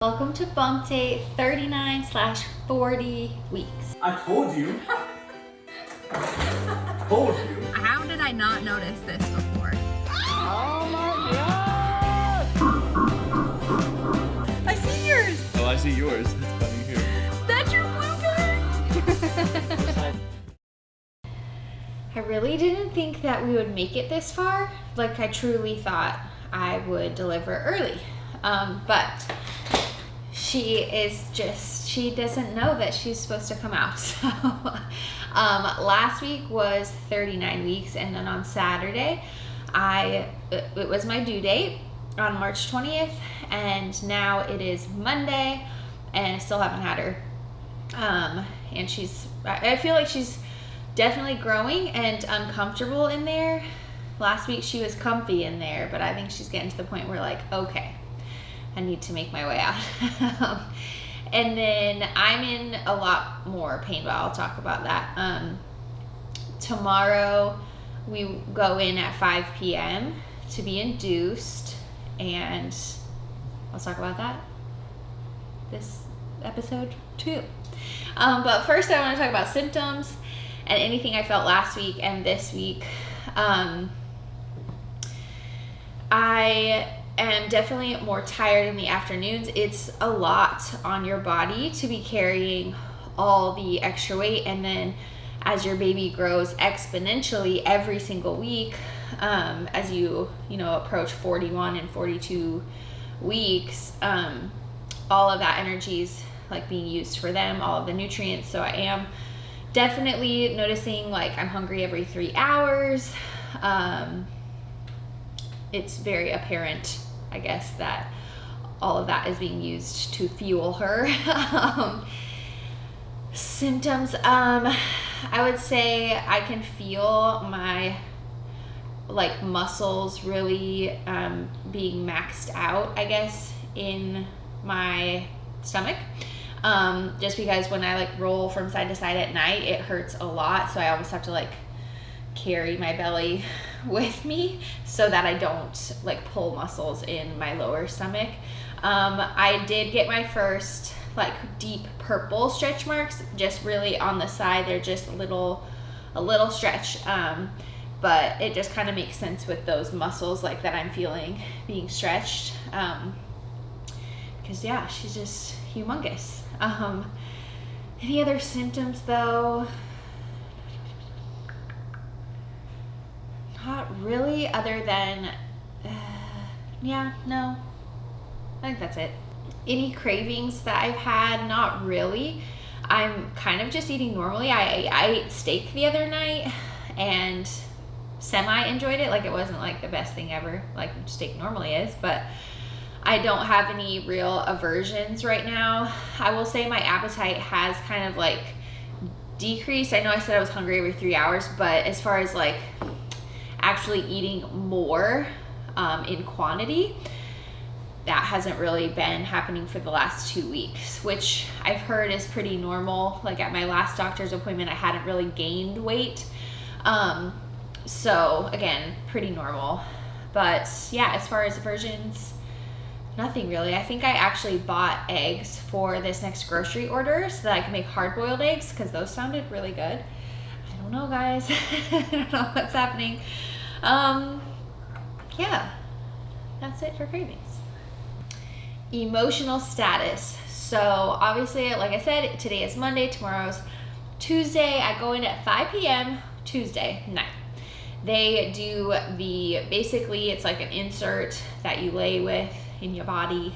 Welcome to Bumpdate 39/40 weeks. I told you. Told you. How did I not notice this before? Oh my god! I see yours! Oh, I see yours. That's funny here. That's your blueberry! I really didn't think that we would make it this far. Like, I truly thought I would deliver early. But she doesn't know that she's supposed to come out. So last week was 39 weeks, and then on Saturday it was my due date on March 20th, and now it is Monday and I still haven't had her. And I feel like she's definitely growing and uncomfortable in there. Last week she was comfy in there, but I think she's getting to the point where, like, okay, I need to make my way out. And then I'm in a lot more pain, but I'll talk about that. Tomorrow we go in at 5 p.m. to be induced, and I'll talk about that this episode too. But first I want to talk about symptoms and anything I felt last week and this week. I am definitely more tired in the afternoons. It's a lot on your body to be carrying all the extra weight, and then as your baby grows exponentially every single week, as you approach 41 and 42 weeks, all of that energy is like being used for them, all of the nutrients. So I am definitely noticing, like, I'm hungry every 3 hours. It's very apparent, I guess, that all of that is being used to fuel her. Symptoms, I would say I can feel my muscles really being maxed out, I guess, in my stomach. Just because when I roll from side to side at night, it hurts a lot, so I always have to carry my belly with me so that I don't pull muscles in my lower stomach. I did get my first deep purple stretch marks, just really on the side. They're just a little stretch, but it just kind of makes sense with those muscles that I'm feeling being stretched, because yeah, she's just humongous. Any other symptoms though? Not really, other than, no, I think that's it. Any cravings that I've had? Not really. I'm kind of just eating normally. I ate steak the other night and semi-enjoyed it. It wasn't the best thing ever, like steak normally is, but I don't have any real aversions right now. I will say my appetite has kind of decreased. I know I said I was hungry every 3 hours, but as far as actually eating more in quantity, that hasn't really been happening for the last 2 weeks, which I've heard is pretty normal. At my last doctor's appointment, I hadn't really gained weight, so again, pretty normal. But yeah, as far as aversions, nothing really. I think I actually bought eggs for this next grocery order so that I can make hard-boiled eggs, because those sounded really good. I don't know, guys. I don't know what's happening. Yeah, that's it for cravings. Emotional status. So obviously, like I said, today is Monday, tomorrow's Tuesday. I go in at 5 p.m. Tuesday night. They do basically it's like an insert that you lay with in your body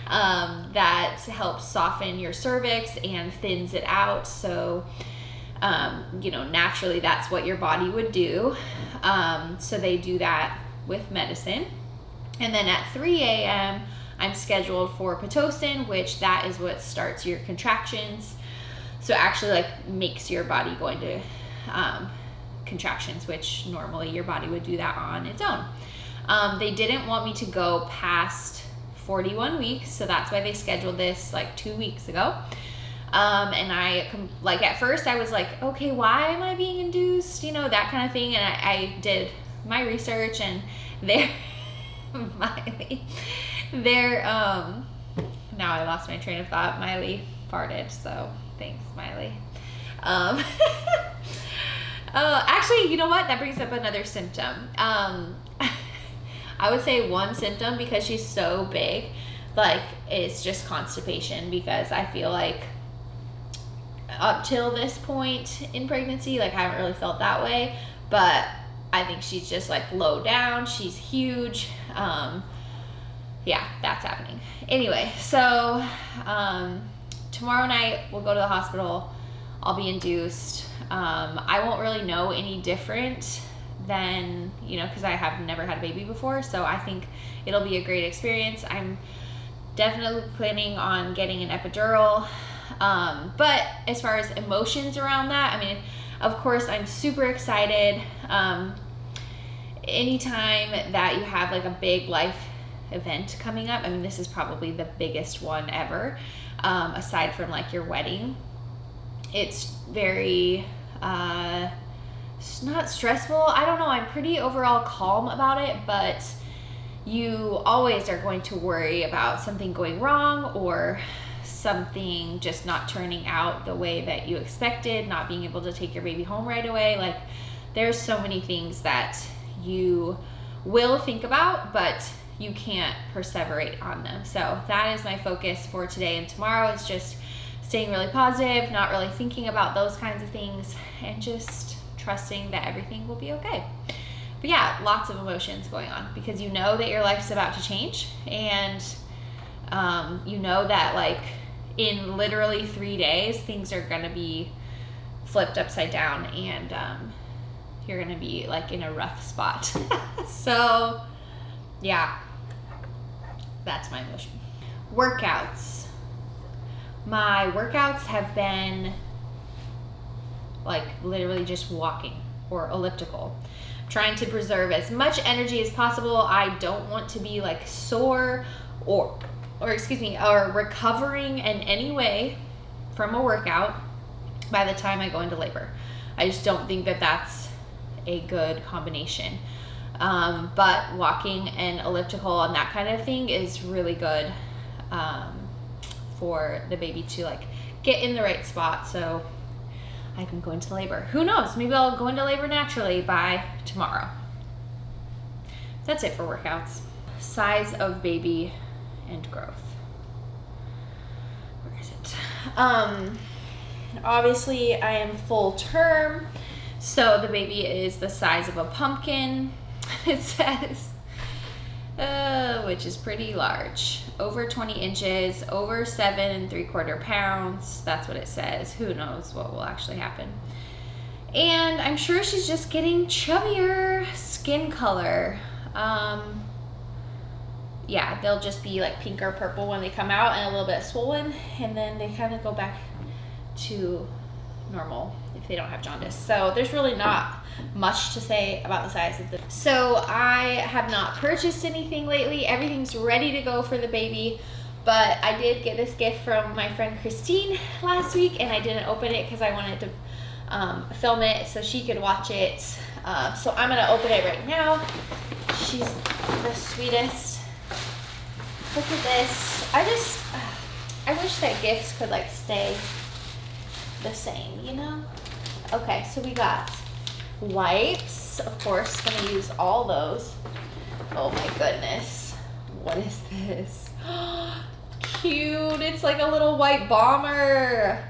that helps soften your cervix and thins it out. So naturally that's what your body would do. So they do that with medicine. And then at 3 a.m. I'm scheduled for Pitocin, which that is what starts your contractions. So actually makes your body go into contractions, which normally your body would do that on its own. They didn't want me to go past 41 weeks, so that's why they scheduled this 2 weeks ago. And I at first I was okay, why am I being induced? That kind of thing. And I did my research, and their lost my train of thought. Miley farted, so thanks, Miley. Actually, you know what? That brings up another symptom. I would say one symptom, because she's so big, like, it's just constipation, because I feel like up till this point in pregnancy, like, I haven't really felt that way, but I think she's just like low down. She's huge. Yeah, that's happening. Anyway, so tomorrow night we'll go to the hospital. I'll be induced. I won't really know any different than, you know, because I have never had a baby before, so I think it'll be a great experience. I'm definitely planning on getting an epidural. But as far as emotions around that, I mean, of course, I'm super excited. Anytime that you have like a big life event coming up, I mean, this is probably the biggest one ever, aside from like your wedding. It's very, it's not stressful. I don't know. I'm pretty overall calm about it, but you always are going to worry about something going wrong or something just not turning out the way that you expected, not being able to take your baby home right away. Like, there's so many things that you will think about, but you can't perseverate on them. So that is my focus for today and tomorrow, is just staying really positive, not really thinking about those kinds of things, and just trusting that everything will be okay. But yeah, lots of emotions going on, because you know that your life's about to change, and you know that like in literally 3 days, things are gonna be flipped upside down, and you're gonna be like in a rough spot. So yeah, that's my emotion. Workouts. My workouts have been like literally just walking or elliptical. I'm trying to preserve as much energy as possible. I don't want to be like sore or recovering in any way from a workout by the time I go into labor. I just don't think that that's a good combination. But walking and elliptical and that kind of thing is really good for the baby to like get in the right spot so I can go into labor. Who knows? Maybe I'll go into labor naturally by tomorrow. That's it for workouts. Size of baby and growth. Where is it? Obviously I am full term, so the baby is the size of a pumpkin, it says, which is pretty large. Over 20 inches, over 7 3/4 pounds. That's what it says. Who knows what will actually happen. And I'm sure she's just getting chubbier. Skin color. Yeah, they'll just be like pink or purple when they come out and a little bit swollen, and then they kind of go back to normal if they don't have jaundice. So there's really not much to say about the size of the. So I have not purchased anything lately. Everything's ready to go for the baby, but I did get this gift from my friend Christine last week, and I didn't open it because I wanted to film it so she could watch it. So I'm gonna open it right now. She's the sweetest. Look at this. I wish that gifts could like stay the same, you know? Okay, so we got wipes. Of course, gonna use all those. Oh my goodness. What is this? Cute. It's like a little white bomber.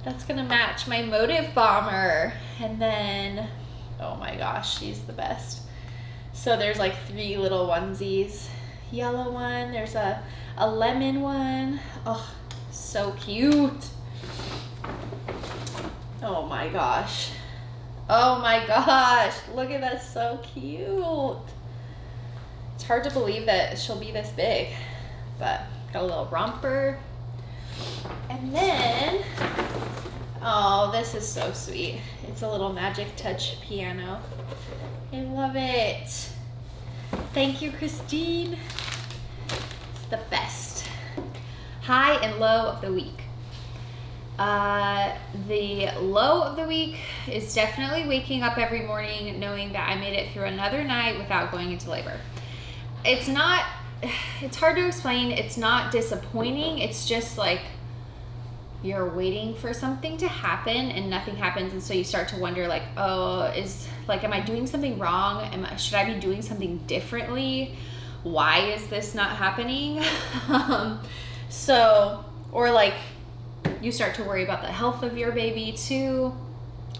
That's gonna match my Motive bomber. And then, oh my gosh, she's the best. So there's like 3 little onesies. Yellow one, there's a lemon one. Oh, so cute. Oh my gosh. Oh my gosh, look at that, so cute. It's hard to believe that she'll be this big, but got a little romper. And then, oh, this is so sweet. It's a little Magic Touch piano. I love it. Thank you, Christine. It's the best. High and low of the week. The low of the week is definitely waking up every morning knowing that I made it through another night without going into labor. It's not it's hard to explain. It's not disappointing. It's just like you're waiting for something to happen and nothing happens, and so you start to wonder like, oh, am I doing something wrong? Should I be doing something differently? Why is this not happening? Or like you start to worry about the health of your baby too.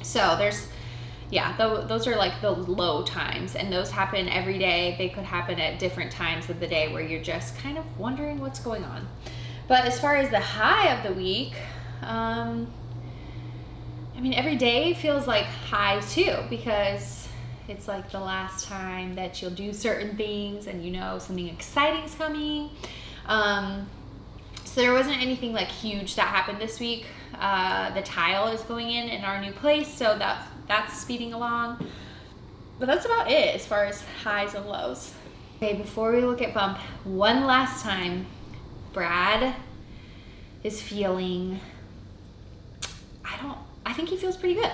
So those are like the low times, and those happen every day. They could happen at different times of the day where you're just kind of wondering what's going on. But as far as the high of the week, every day feels like high too, because it's like the last time that you'll do certain things and something exciting's coming. So there wasn't anything like huge that happened this week. The tile is going in our new place, so that's speeding along. But that's about it as far as highs and lows. Okay, before we look at Bump, one last time, Brad is feeling, I think he feels pretty good.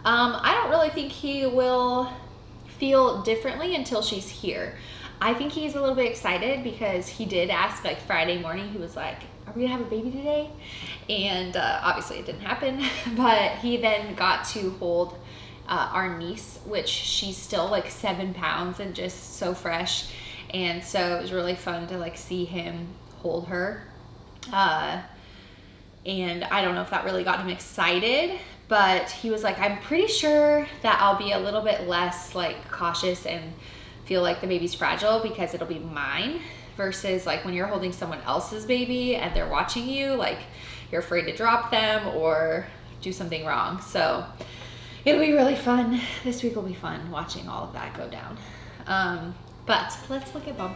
I don't really think he will feel differently until she's here. I think he's a little bit excited because he did ask like Friday morning, he was like, are we gonna have a baby today? And obviously it didn't happen, but he then got to hold our niece, which she's still like 7 pounds and just so fresh. And so it was really fun to like see him hold her. And I don't know if that really got him excited, but he was like, I'm pretty sure that I'll be a little bit less like cautious and feel like the baby's fragile because it'll be mine, versus like when you're holding someone else's baby and they're watching you, like you're afraid to drop them or do something wrong. So it'll be really fun. This week will be fun watching all of that go down. But let's look at Bump.